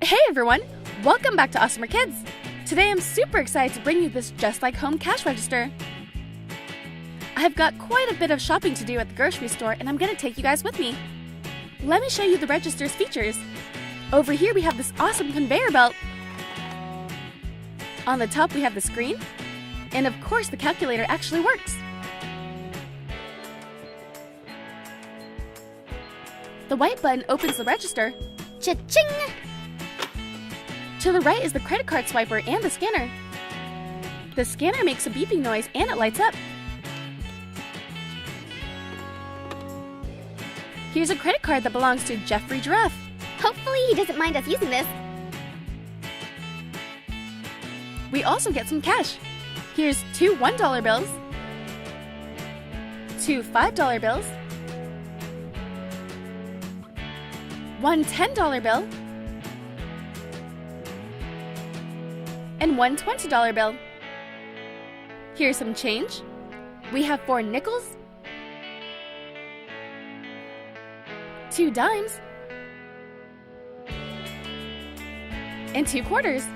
Hey everyone! Welcome back to Awesomer Kids! Today I'm super excited to bring you this just like home cash register. I've got quite a bit of shopping to do at the grocery store and I'm going to take you guys with me. Let me show you the register's features. Over here we have this awesome conveyor belt. On the top we have the screen, and of course the calculator actually works. The white button opens the register. Cha-ching! To the right is the credit card swiper and the scanner. The scanner makes a beeping noise and it lights up. Here's a credit card that belongs to Jeffrey Giraffe. Hopefully he doesn't mind us using this. We also get some cash. Here's 2 $1 bills, 2 $5 bills, 1 $10 bill, and 1 $20 bill. Here's some change. We have 4 nickels, 2 dimes, and 2 quarters.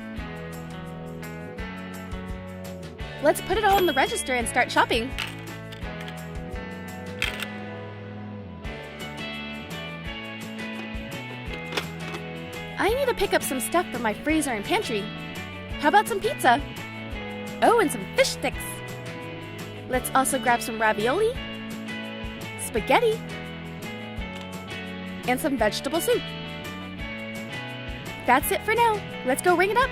Let's put it all in the register and start shopping. I need to pick up some stuff from my freezer and pantry. How about some pizza? Oh, and some fish sticks. Let's also grab some ravioli, spaghetti, and some vegetable soup. That's it for now. Let's go ring it up.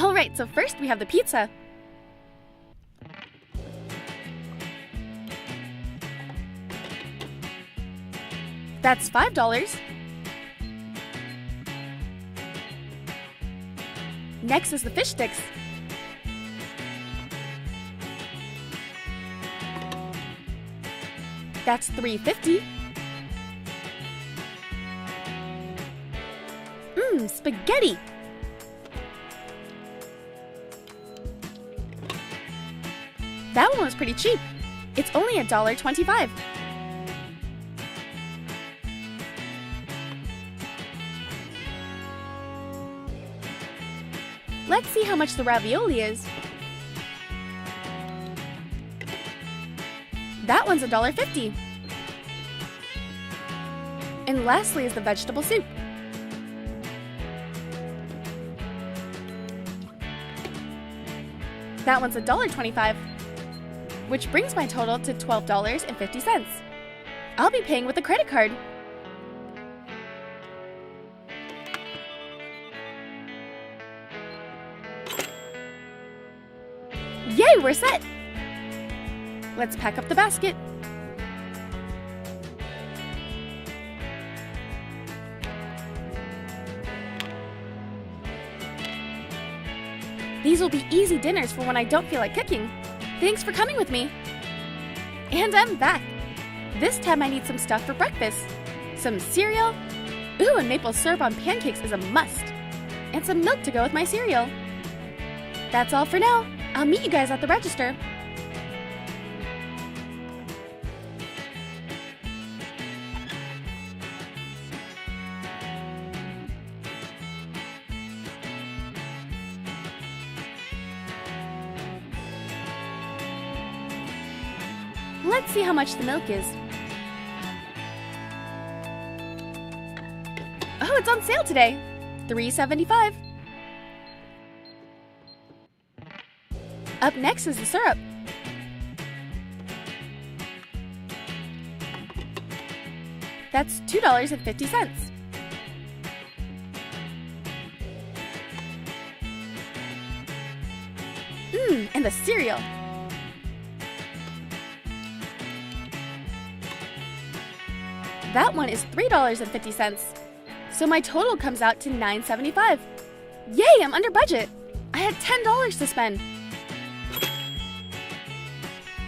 Alright, so first we have the pizza. That's $5. Next is the fish sticks. That's $3.50. Spaghetti! That one was pretty cheap. It's only $1.25. Let's see how much the ravioli is. That one's $1.50. And lastly is the vegetable soup. That one's $1.25. Which brings my total to $12.50. I'll be paying with a credit card. Yay, we're set! Let's pack up the basket. These will be easy dinners for when I don't feel like cooking. Thanks for coming with me. And I'm back. This time I need some stuff for breakfast. Some cereal. Ooh, and maple syrup on pancakes is a must. And some milk to go with my cereal. That's all for now. I'll meet you guys at the register. Let's see how much the milk is. Oh, it's on sale today. $3.75. Up next is the syrup. That's $2.50. And the cereal. That one is $3.50. So my total comes out to $9.75. Yay, I'm under budget. I had $10 to spend.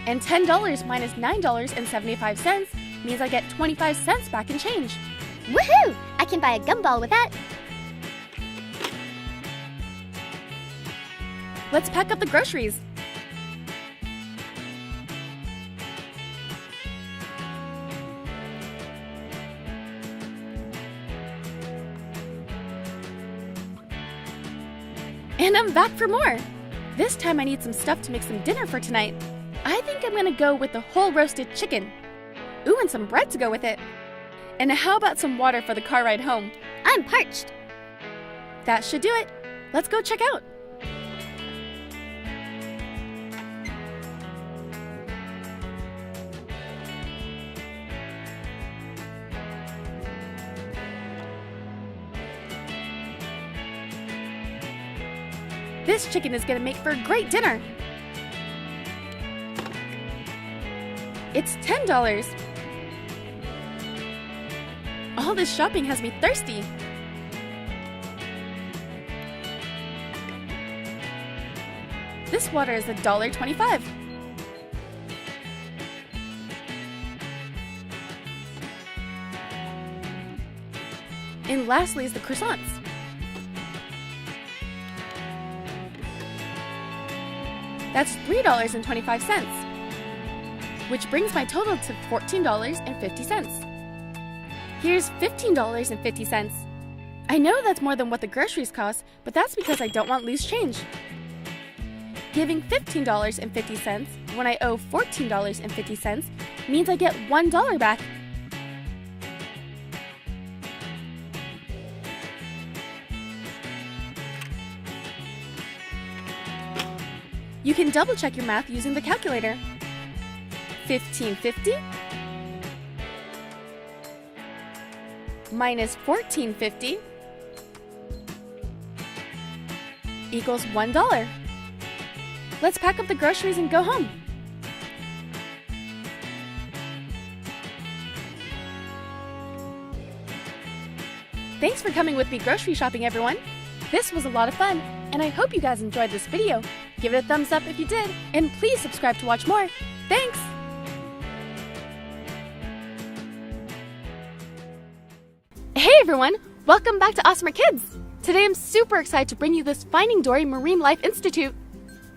And $10 minus $9.75 means I get 25 cents back in change. Woohoo! I can buy a gumball with that. Let's pack up the groceries. And I'm back for more. This time I need some stuff to make some dinner for tonight. I think I'm gonna go with the whole roasted chicken. Ooh, and some bread to go with it. And how about some water for the car ride home? I'm parched. That should do it. Let's go check out. This chicken is gonna make for a great dinner. It's $10. All this shopping has me thirsty. This water is $1.25. And lastly is the croissants. That's $3.25, which brings my total to $14.50. Here's $15.50. I know that's more than what the groceries cost, but that's because I don't want loose change. Giving $15.50 when I owe $14.50 means I get $1 back. You can double check your math using the calculator. $15.50 minus $14.50 equals $1. Let's pack up the groceries and go home. Thanks for coming with me grocery shopping, everyone. This was a lot of fun, and I hope you guys enjoyed this video. Give it a thumbs up if you did, and please subscribe to watch more. Thanks! Hey everyone! Welcome back to Awesomer Kids! Today I'm super excited to bring you this Finding Dory Marine Life Institute.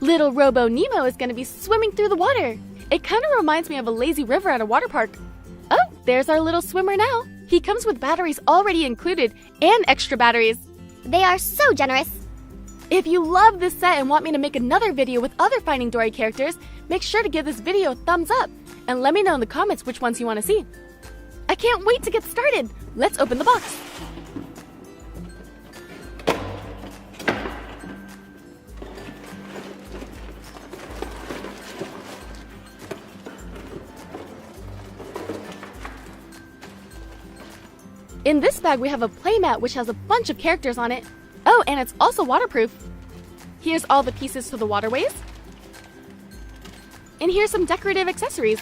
Little Robo Nemo is going to be swimming through the water. It kind of reminds me of a lazy river at a water park. Oh, there's our little swimmer now. He comes with batteries already included and extra batteries. They are so generous. If you love this set and want me to make another video with other Finding Dory characters, make sure to give this video a thumbs up and let me know in the comments which ones you want to see. I can't wait to get started. Let's open the box. In this bag, we have a playmat which has a bunch of characters on it. Oh, and it's also waterproof. Here's all the pieces to the waterways. And here's some decorative accessories.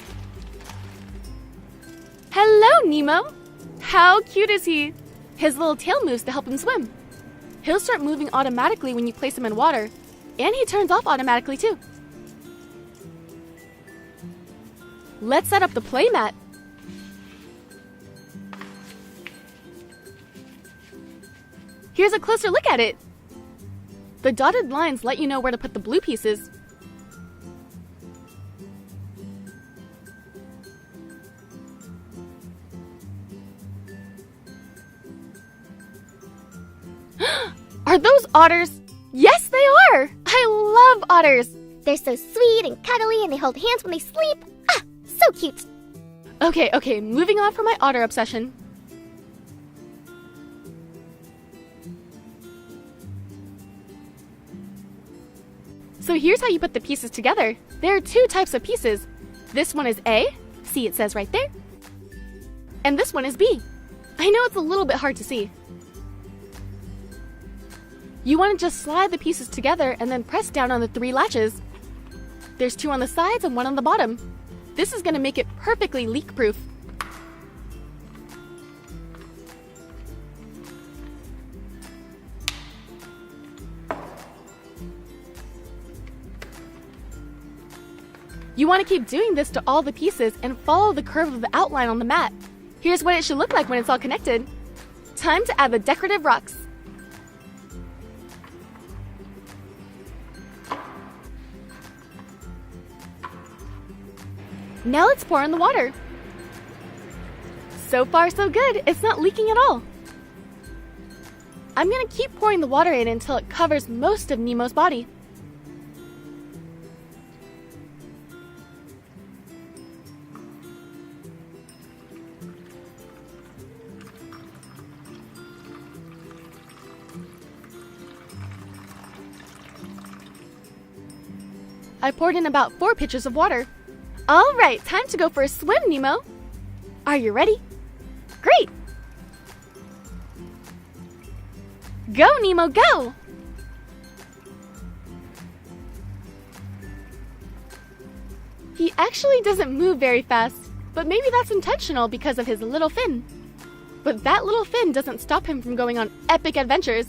Hello, Nemo! How cute is he? His little tail moves to help him swim. He'll start moving automatically when you place him in water, and he turns off automatically too. Let's set up the playmat. Here's a closer look at it. The dotted lines let you know where to put the blue pieces. Are those otters? Yes, they are! I love otters! They're so sweet and cuddly and they hold hands when they sleep. Ah, so cute. Okay, moving on from my otter obsession. So here's how you put the pieces together. There are two types of pieces. This one is A, see it says right there. And this one is B. I know it's a little bit hard to see. You want to just slide the pieces together and then press down on the 3 latches. There's 2 on the sides and 1 on the bottom. This is going to make it perfectly leak-proof. You want to keep doing this to all the pieces and follow the curve of the outline on the mat. Here's what it should look like when it's all connected. Time to add the decorative rocks. Now let's pour in the water. So far so good, it's not leaking at all. I'm gonna keep pouring the water in until it covers most of Nemo's body. I poured in about 4 pitchers of water. All right, time to go for a swim, Nemo. Are you ready? Great! Go, Nemo, go! He actually doesn't move very fast, but maybe that's intentional because of his little fin. But that little fin doesn't stop him from going on epic adventures.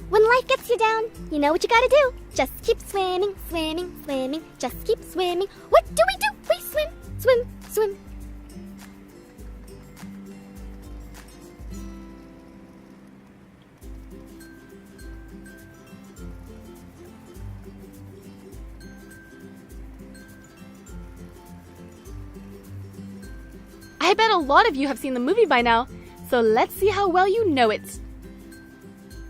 When life gets you down, you know what you gotta do. Just keep swimming, swimming, swimming. Just keep swimming. What do? We swim, swim, swim. I bet a lot of you have seen the movie by now, so let's see how well you know it.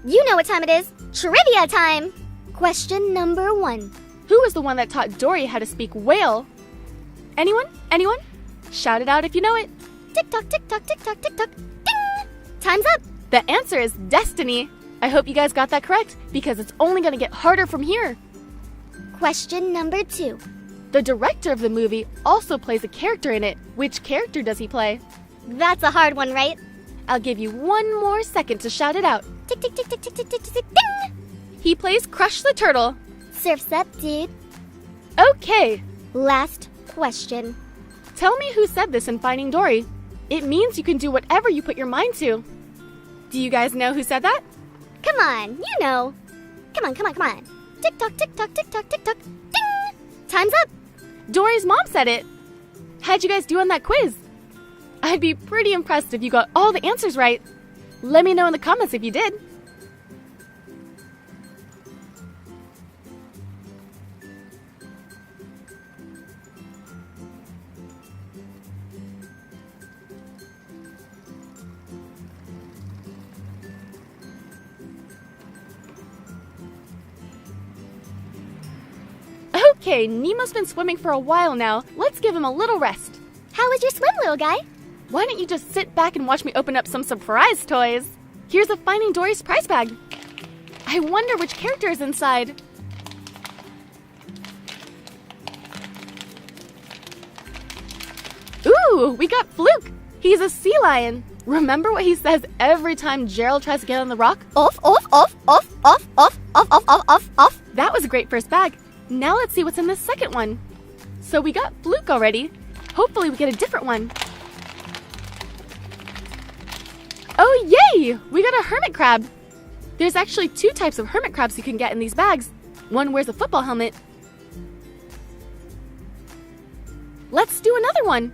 You know what time it is. Trivia time! Question number 1. Who was the one that taught Dory how to speak whale? Anyone? Anyone? Shout it out if you know it. Tick-tock, tick-tock, tick-tock, tick-tock. Ding! Time's up! The answer is Destiny. I hope you guys got that correct, because it's only going to get harder from here. Question number 2. The director of the movie also plays a character in it. Which character does he play? That's a hard one, right? I'll give you 1 more second to shout it out. Tick, tick, tick, tick, tick, tick, tick, tick, ding! He plays Crush the Turtle. Surf's up, dude. Okay. Last question. Tell me who said this in Finding Dory. It means you can do whatever you put your mind to. Do you guys know who said that? Come on, you know. Come on, come on, come on. Tick-tock, tick-tock, tick-tock, tick-tock. Ding! Time's up. Dory's mom said it. How'd you guys do on that quiz? I'd be pretty impressed if you got all the answers right. Let me know in the comments if you did. Okay, Nemo's been swimming for a while now. Let's give him a little rest. How was your swim, little guy? Why don't you just sit back and watch me open up some surprise toys? Here's a Finding Dory surprise bag. I wonder which character is inside. Ooh, we got Fluke. He's a sea lion. Remember what he says every time Gerald tries to get on the rock? Off, off, off, off, off, off, off, off, off, off, off. That was a great first bag. Now let's see what's in the second one. So we got Fluke already. Hopefully we get a different one. Oh, yay! We got a hermit crab. There's actually 2 types of hermit crabs you can get in these bags. One wears a football helmet. Let's do another one.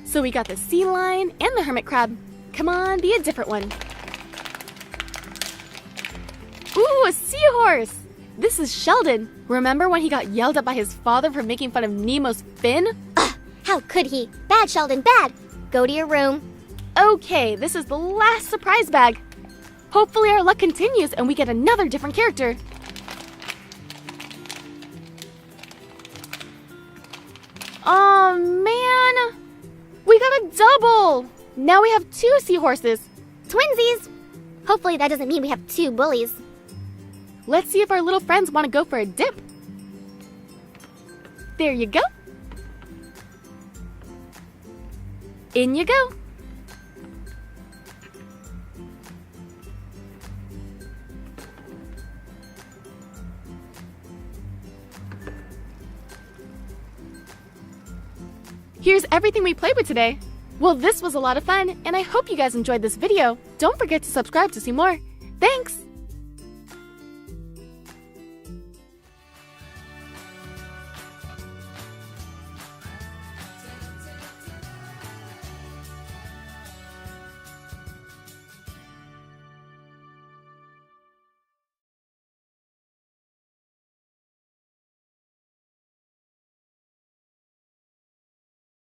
So we got the sea lion and the hermit crab. Come on, be a different one. Ooh, a seahorse! This is Sheldon. Remember when he got yelled at by his father for making fun of Nemo's fin? Ugh, how could he? Bad, Sheldon, bad. Go to your room. Okay, this is the last surprise bag. Hopefully our luck continues and we get another different character. Oh man! We got a double! Now we have 2 seahorses. Twinsies! Hopefully that doesn't mean we have 2 bullies. Let's see if our little friends want to go for a dip. There you go. In you go. Here's everything we played with today. Well, this was a lot of fun, and I hope you guys enjoyed this video. Don't forget to subscribe to see more. Thanks!